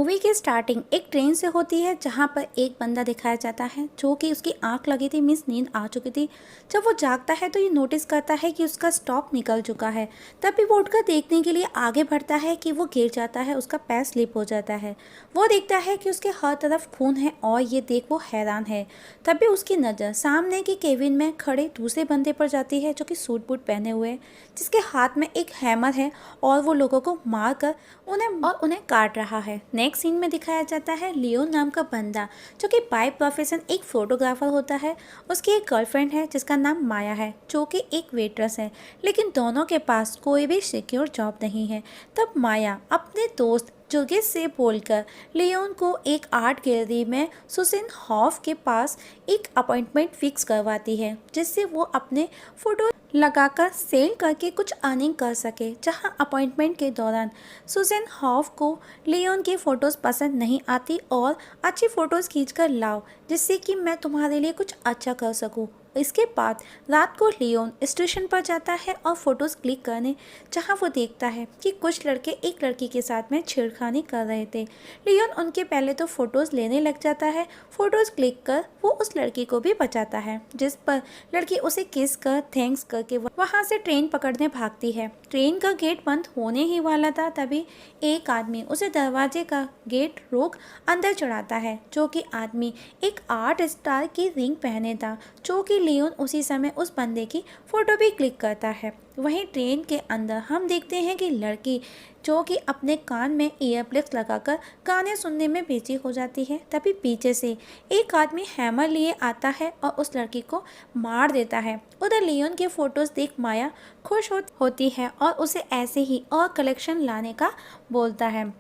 Movie की starting एक train से होती है जहां पर एक बंदा दिखाया जाता है जो कि उसकी आंख लगी थी, मीन्स नींद आ चुकी थी। जब वो जागता है तो ये नोटिस करता है कि उसका स्टॉप निकल चुका है। तभी वो उठकर देखने के लिए आगे बढ़ता है कि वो गिर जाता है, उसका पैर स्लिप हो जाता है। वो देखता है कि उसके हर तरफ खून है और ये देख वो हैरान है। तभी उसकी नज़र सामने की केबिन में खड़े दूसरे बंदे पर जाती है जो कि सूट बूट पहने हुए है, जिसके हाथ में एक हैमर है और वो लोगों को मार कर उन्हें काट रहा है। नेक्स्ट सीन में दिखाया जाता है लियोन नाम का बंदा जो कि बाय प्रोफेशन एक फोटोग्राफर होता है। उसकी एक गर्लफ्रेंड है जिसका नाम माया है जो कि एक वेट्रेस है, लेकिन दोनों के पास कोई भी सिक्योर जॉब नहीं है। तब माया अपने दोस्त जुर्गिस से बोलकर लियोन को एक आर्ट गैलरी में सुसिन हॉफ के पास एक अपॉइंटमेंट फिक्स करवाती है, जिससे वो अपने फोटो लगाकर सेल करके कुछ अर्निंग कर सके। जहां अपॉइंटमेंट के दौरान सुसेन हॉफ को लियोन की फ़ोटोज़ पसंद नहीं आती और अच्छी फ़ोटोज़ खींचकर लाओ जिससे कि मैं तुम्हारे लिए कुछ अच्छा कर सकूं। इसके बाद रात को लियोन स्टेशन पर जाता है और फ़ोटोज़ क्लिक करने, जहां वो देखता है कि कुछ लड़के एक लड़की के साथ में छेड़खानी कर रहे थे। लियोन उनके पहले तो फ़ोटोज़ लेने लग जाता है। फ़ोटोज़ क्लिक कर वो उस लड़की को भी बचाता है, जिस पर लड़की उसे किस कर थैंक्स करके वहां से ट्रेन पकड़ने भागती है। ट्रेन का गेट बंद होने ही वाला था, तभी एक आदमी उसे दरवाजे का गेट रोक अंदर चढ़ाता है। जो कि आदमी एक आर्ट स्टार की रिंग पहने था, जो कि लियोन उसी समय उस बंदे की फ़ोटो भी क्लिक करता है। वहीं ट्रेन के अंदर हम देखते हैं कि लड़की जो कि अपने कान में ईयरप्लग्स लगाकर गाने सुनने में बिजी हो जाती है। तभी पीछे से एक आदमी हैमर लिए आता है और उस लड़की को मार देता है। उधर लियोन के फोटोज़ देख माया खुश होती है और उसे ऐसे ही और कलेक्शन लाने का बोलता है।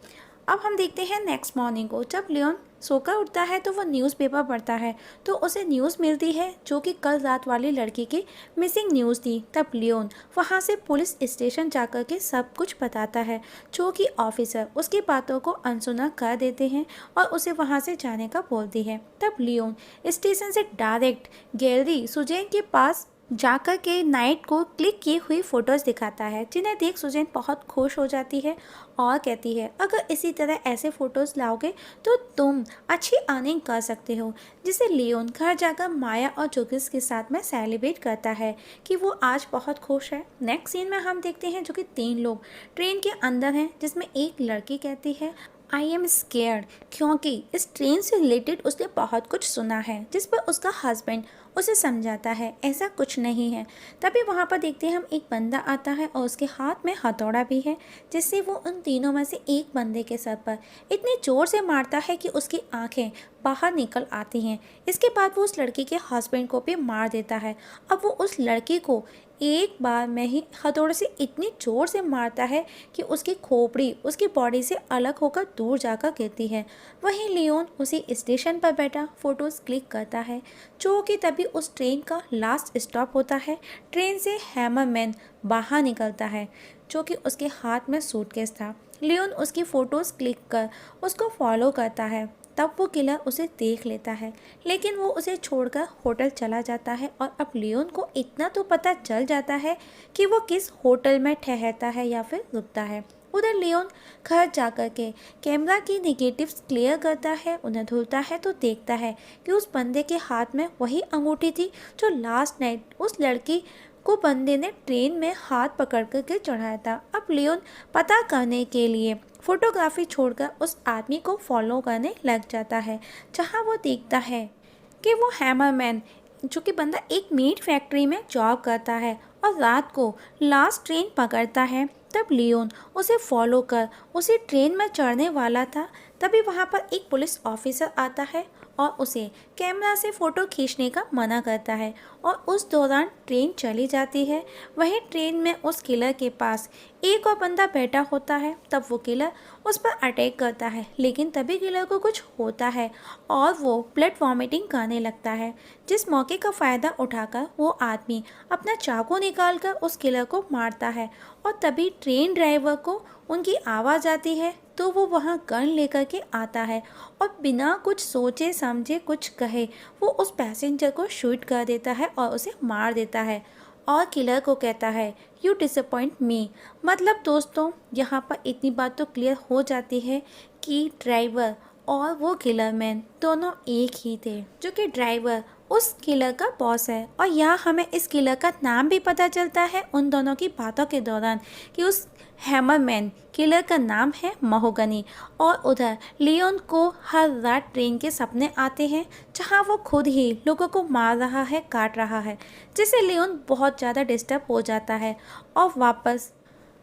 अब हम देखते हैं नेक्स्ट मॉर्निंग को। जब लियोन सोकर उठता है तो वह न्यूज़पेपर पढ़ता है, तो उसे न्यूज़ मिलती है जो कि कल रात वाली लड़की की मिसिंग न्यूज़ थी। तब लियोन वहां से पुलिस स्टेशन जाकर के सब कुछ बताता है, जो कि ऑफिसर उसकी बातों को अनसुना कर देते हैं और उसे वहां से जाने का बोलती है। तब लियोन स्टेशन से डायरेक्ट गैलरी सुजैन के पास जाकर के नाइट को क्लिक की हुई फ़ोटोज़ दिखाता है, जिन्हें देख सुजैन बहुत खुश हो जाती है और कहती है अगर इसी तरह ऐसे फ़ोटोज़ लाओगे तो तुम अच्छी अर्निंग कर सकते हो। जिसे लियोन घर जाकर माया और जोगिस के साथ में सेलिब्रेट करता है कि वो आज बहुत खुश है। नेक्स्ट सीन में हम देखते हैं जो कि 3 लोग ट्रेन के अंदर हैं, जिसमें एक लड़की कहती है आई एम स्केयर्ड, क्योंकि इस ट्रेन से रिलेटेड उसने बहुत कुछ सुना है। जिस पर उसका हस्बैंड उसे समझाता है ऐसा कुछ नहीं है। तभी वहाँ पर देखते हैं हम एक बंदा आता है और उसके हाथ में हथौड़ा भी है, जिससे वो उन तीनों में से एक बंदे के सर पर इतनी ज़ोर से मारता है कि उसकी आंखें बाहर निकल आती हैं। इसके बाद वो उस लड़की के हस्बैंड को भी मार देता है। अब वो उस लड़की को एक बार में ही हथौड़े से इतनी ज़ोर से मारता है कि उसकी खोपड़ी उसकी बॉडी से अलग होकर दूर जाकर गिरती है। वहीं लियोन उसी स्टेशन पर बैठा फ़ोटोज़ क्लिक करता है, जो कि तभी उस ट्रेन का लास्ट स्टॉप होता है। ट्रेन से हैमरमैन बाहर निकलता है, जो कि उसके हाथ में सूटकेस था। लियोन उसकी फ़ोटोज़ क्लिक कर उसको फॉलो करता है। तब वो किलर उसे देख लेता है, लेकिन वो उसे छोड़कर होटल चला जाता है। और अब लियोन को इतना तो पता चल जाता है कि वो किस होटल में ठहरता है या फिर रुकता है। उधर लियोन घर जाकर के कैमरा की नेगेटिव्स क्लियर करता है, उन्हें धुलता है तो देखता है कि उस बंदे के हाथ में वही अंगूठी थी जो लास्ट नाइट उस लड़की को बंदे ने ट्रेन में हाथ पकड़ करके चढ़ाया था। अब लियोन पता करने के लिए फोटोग्राफी छोड़कर उस आदमी को फॉलो करने लग जाता है, जहां वो देखता है कि वो हैमरमैन जो कि बंदा एक मीट फैक्ट्री में जॉब करता है और रात को लास्ट ट्रेन पकड़ता है। तब लियोन उसे फॉलो कर उसी ट्रेन में चढ़ने वाला था। तभी वहाँ पर एक पुलिस ऑफिसर आता है और उसे कैमरा से फ़ोटो खींचने का मना करता है और उस दौरान ट्रेन चली जाती है। वहीं ट्रेन में उस किलर के पास एक और बंदा बैठा होता है। तब वो किलर उस पर अटैक करता है, लेकिन तभी किलर को कुछ होता है और वो ब्लड वॉमिटिंग करने लगता है। जिस मौके का फ़ायदा उठाकर वो आदमी अपना चाकू निकालकर उस किलर को मारता है और तभी ट्रेन ड्राइवर को उनकी आवाज़ आती है, तो वो वहाँ गन लेकर के आता है और बिना कुछ सोचे समझे कुछ कहे वो उस पैसेंजर को शूट कर देता है और उसे मार देता है। और किलर को कहता है यू डिसअपॉइंट मी। मतलब दोस्तों यहाँ पर इतनी बात तो क्लियर हो जाती है कि ड्राइवर और वो किलर मैन दोनों एक ही थे, जो कि ड्राइवर उस किलर का बॉस है। और यहाँ हमें इस किलर का नाम भी पता चलता है उन दोनों की बातों के दौरान कि उस हैमरमैन किलर का नाम है महोगनी। और उधर लियोन को हर रात ट्रेन के सपने आते हैं जहाँ वो खुद ही लोगों को मार रहा है, काट रहा है, जिससे लियोन बहुत ज़्यादा डिस्टर्ब हो जाता है और वापस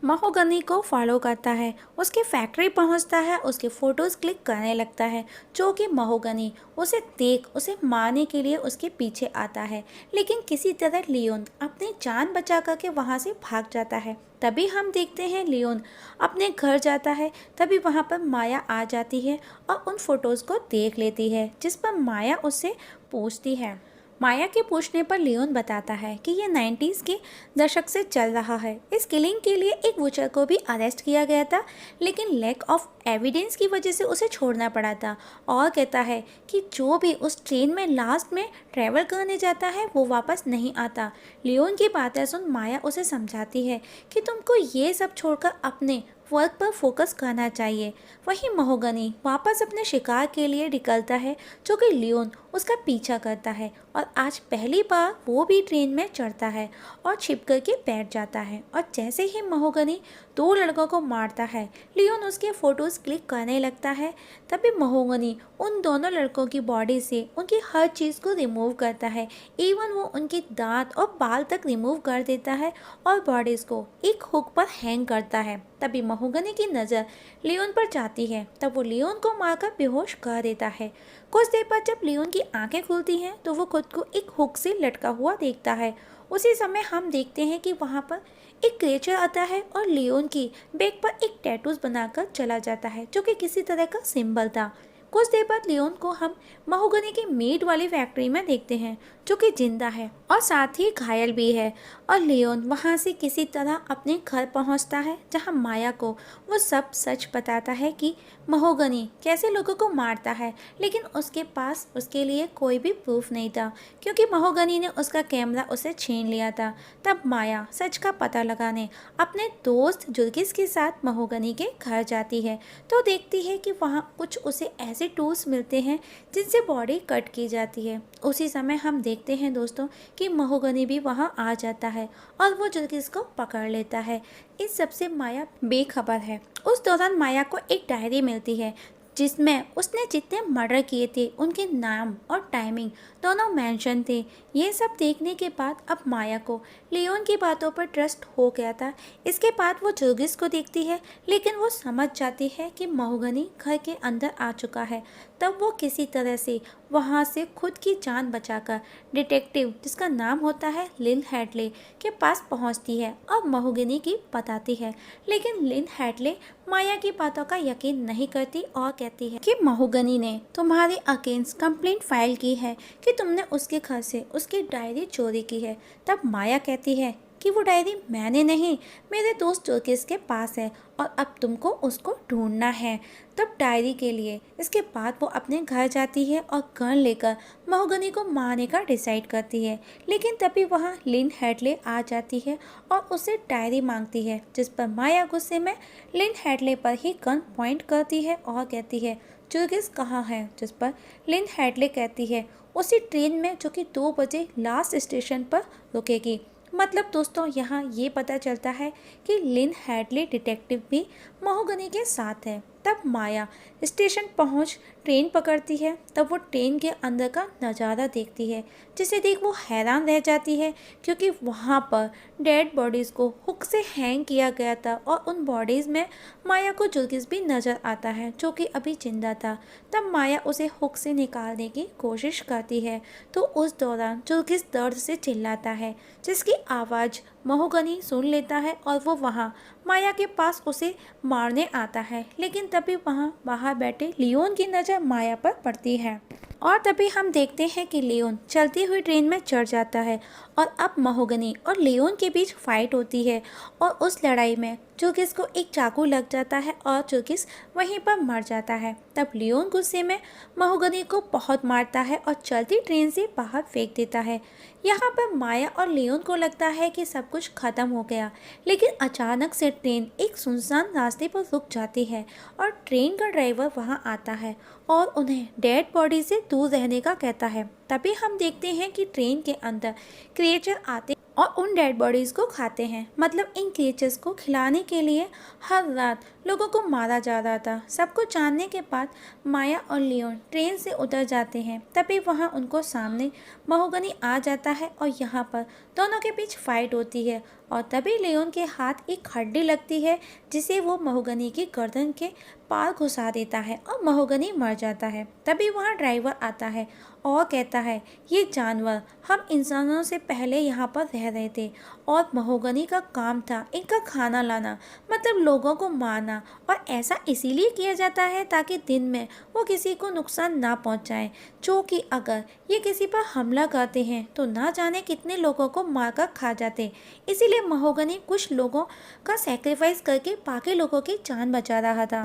महोगनी को फॉलो करता है। उसकी फैक्ट्री पहुंचता है, उसके फ़ोटोज़ क्लिक करने लगता है, जो कि महोगनी उसे देख उसे मारने के लिए उसके पीछे आता है। लेकिन किसी तरह लियोन अपनी जान बचा करके वहां से भाग जाता है। तभी हम देखते हैं लियोन अपने घर जाता है, तभी वहां पर माया आ जाती है और उन फोटोज़ को देख लेती है, जिस पर माया उससे पूछती है। माया के पूछने पर लियोन बताता है कि ये 90s के दशक से चल रहा है। इस किलिंग के लिए एक वुचर को भी अरेस्ट किया गया था, लेकिन लैक ऑफ एविडेंस की वजह से उसे छोड़ना पड़ा था। और कहता है कि जो भी उस ट्रेन में लास्ट में ट्रैवल करने जाता है वो वापस नहीं आता। लियोन की बातें सुन माया उसे समझाती है कि तुमको ये सब छोड़कर अपने वर्क पर फोकस करना चाहिए। वहीं महोगनी वापस अपने शिकार के लिए निकलता है, जो कि लियोन उसका पीछा करता है। और आज पहली बार वो भी ट्रेन में चढ़ता है और छिप करके बैठ जाता है। और जैसे ही महोगनी दो लड़कों को मारता है, लियोन उसके फ़ोटोज़ क्लिक करने लगता है। तभी महोगनी उन दोनों लड़कों की बॉडी से उनकी हर चीज़ को रिमूव करता है, इवन वो उनके दांत और बाल तक रिमूव कर देता है और बॉडीज़ को एक हुक पर हैंग करता है। तभी महोगनी की नज़र लियोन पर जाती है, तब वो लियोन को मारकर बेहोश कर देता है। कुछ देर बाद जब लियोन की आंखें खुलती हैं तो वो खुद को एक हुक से लटका हुआ देखता है। उसी समय हम देखते हैं कि वहाँ पर एक क्रिएचर आता है और लियोन की बैक पर एक टैटूज बनाकर चला जाता है, जो कि किसी तरह का सिंबल था। कुछ देर बाद लियोन को हम महोगनी की मीट वाली फैक्ट्री में देखते हैं, जो कि जिंदा है और साथ ही घायल भी है। और लियोन वहां से किसी तरह अपने घर पहुंचता है, जहां माया को वो सब सच बताता है कि महोगनी कैसे लोगों को मारता है। लेकिन उसके पास उसके लिए कोई भी प्रूफ नहीं था, क्योंकि महोगनी ने उसका कैमरा उसे छीन लिया था। तब माया सच का पता लगाने अपने दोस्त जुर्गिस के साथ महोगनी के घर जाती है, तो देखती है कि वहाँ कुछ उसे ऐसे टूल्स मिलते हैं जिनसे बॉडी कट की जाती है। उसी समय हम देखते हैं दोस्तों कि महोगनी भी वहाँ आ जाता है और वो जुर्गिस को पकड़ लेता है। इस सबसे माया बेखबर है। उस दौरान माया को एक डायरी मिलती है, जिसमें उसने जितने मर्डर किए थे उनके नाम और टाइमिंग दोनों मेंशन थे। ये सब देखने के बाद अब माया को लियोन की बातों पर ट्रस्ट हो गया था। इसके बाद वो जुर्गिस को देखती है, लेकिन वो समझ जाती है कि महोगनी घर के अंदर आ चुका है। तब वो किसी तरह से वहाँ से खुद की जान बचाकर डिटेक्टिव, जिसका नाम होता है लिन हैडले, के पास पहुँचती है और महोगनी की बताती है। लेकिन लिन हैडले माया की बातों का यकीन नहीं करती और कहती है कि महोगनी ने तुम्हारे अगेंस्ट कंप्लेंट फाइल की है कि तुमने उसके घर से उसकी डायरी चोरी की है। तब माया कहती है कि वो डायरी मैंने नहीं, मेरे दोस्त जुर्गिस के पास है और अब तुमको उसको ढूंढना है। तब डायरी के लिए इसके बाद वो अपने घर जाती है और गन लेकर महोगनी को मारने का डिसाइड करती है। लेकिन तभी वहाँ लिन हैडले आ जाती है और उसे डायरी मांगती है, जिस पर माया गुस्से में लिन हैडले पर ही गन पॉइंट करती है और कहती है जुर्गिस कहाँ है। जिस पर लिन हैडले कहती है उसी ट्रेन में, जो कि 2 बजे लास्ट स्टेशन पर रुकेगी। मतलब दोस्तों यहाँ ये पता चलता है कि लिन हैडले डिटेक्टिव भी महोगनी के साथ है। तब माया स्टेशन पहुँच ट्रेन पकड़ती है। तब वो ट्रेन के अंदर का नज़ारा देखती है, जिसे देख वो हैरान रह जाती है, क्योंकि वहाँ पर डेड बॉडीज़ को हुक से हैंग किया गया था और उन बॉडीज़ में माया को जुर्गिस भी नज़र आता है, जो कि अभी जिंदा था। तब माया उसे हुक से निकालने की कोशिश करती है, तो उस दौरान जुर्गिस दर्द से चिल्लाता है, जिसकी आवाज़ महोगनी सुन लेता है और वो वहाँ माया के पास उसे मारने आता है। लेकिन तभी वहाँ बाहर बैठे लियोन की नज़र माया पर पड़ती है और तभी हम देखते हैं कि लियोन चलती हुई ट्रेन में चढ़ जाता है और अब महोगनी और लियोन के बीच फाइट होती है। और उस लड़ाई में चुर्गिस को एक चाकू लग जाता है और चुर्गिस वहीं पर मर जाता है। तब लियोन गुस्से में महोगनी को बहुत मारता है और चलती ट्रेन से बाहर फेंक देता है। यहाँ पर माया और लियोन को लगता है कि सब कुछ खत्म हो गया, लेकिन अचानक से ट्रेन एक सुनसान रास्ते पर रुक जाती है और ट्रेन का ड्राइवर वहाँ आता है और उन्हें डेड बॉडी से दूर रहने का कहता है। तभी हम देखते हैं कि ट्रेन के अंदर क्रिएचर आते और उन डेड बॉडीज़ को खाते हैं। मतलब इन क्रिएचर्स को खिलाने के लिए हर रात लोगों को मारा जा रहा था। सब कुछ जानने के बाद माया और लियोन ट्रेन से उतर जाते हैं। तभी वहाँ उनको सामने महोगनी आ जाता है और यहाँ पर दोनों के बीच फाइट होती है और तभी लियोन के हाथ एक हड्डी लगती है जिसे वो महोगनी की गर्दन के पार घुसा देता है और महोगनी मर जाता है। तभी वहाँ ड्राइवर आता है और कहता है, ये जानवर हम इंसानों से पहले यहाँ पर रह रहे थे और महोगनी का काम था इनका खाना लाना, मतलब लोगों को मारना, और ऐसा इसीलिए किया जाता है ताकि दिन में वो किसी को नुकसान ना पहुँचाएं, जो कि अगर ये किसी पर हमला करते हैं तो ना जाने कितने लोगों को मारकर खा जाते। इसीलिए महोगनी कुछ लोगों का सेक्रीफाइस करके बाकी लोगों की जान बचा रहा था।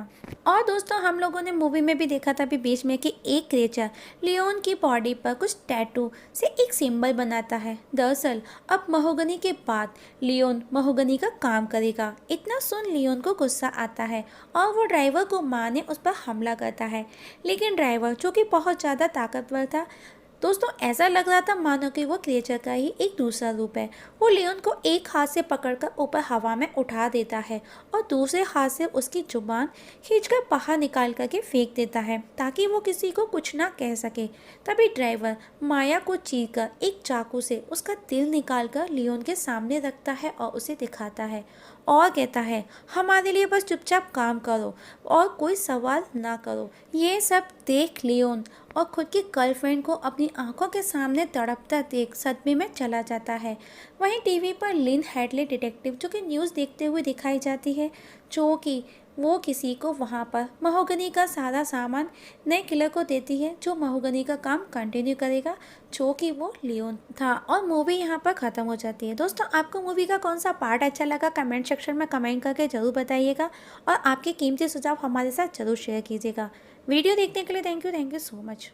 और दोस्तों, हम लोगों ने मूवी में भी देखा था अभी बीच में कि एक क्रिएचर लियोन की बॉडी पर कुछ टैटू से एक सिंबल बनाता है। दरअसल अब महोगनी के बाद लियोन महोगनी का काम करेगा। इतना सुन लियोन को गुस्सा आता है और वो ड्राइवर को मारने उस पर हमला करता है, लेकिन ड्राइवर जो कि बहुत ज़्यादा ताकतवर था दोस्तों, ऐसा लग रहा था मानो कि वो क्रिएचर का ही एक दूसरा रूप है। वो लियोन को एक हाथ से पकड़कर ऊपर हवा में उठा देता है और दूसरे हाथ से उसकी जुबान खींचकर बाहर निकाल करके फेंक देता है ताकि वो किसी को कुछ ना कह सके। तभी ड्राइवर माया को चीरकर एक चाकू से उसका दिल निकालकर लियोन के सामने रखता है और उसे दिखाता है और कहता है, हमारे लिए बस चुपचाप काम करो और कोई सवाल ना करो। ये सब देख लियोन और खुद की गर्लफ्रेंड को अपनी आंखों के सामने तड़पता देख सदमे में चला जाता है। वहीं टीवी पर लिन हेडले डिटेक्टिव जो कि न्यूज़ देखते हुए दिखाई जाती है, जो कि वो किसी को वहाँ पर महोगनी का सारा सामान नए किलर को देती है जो महोगनी का काम कंटिन्यू करेगा, जो कि वो लियोन था। और मूवी यहाँ पर ख़त्म हो जाती है। दोस्तों, आपको मूवी का कौन सा पार्ट अच्छा लगा कमेंट सेक्शन में कमेंट करके ज़रूर बताइएगा और आपके कीमती सुझाव हमारे साथ ज़रूर शेयर कीजिएगा। वीडियो देखने के लिए थैंक यू सो मच।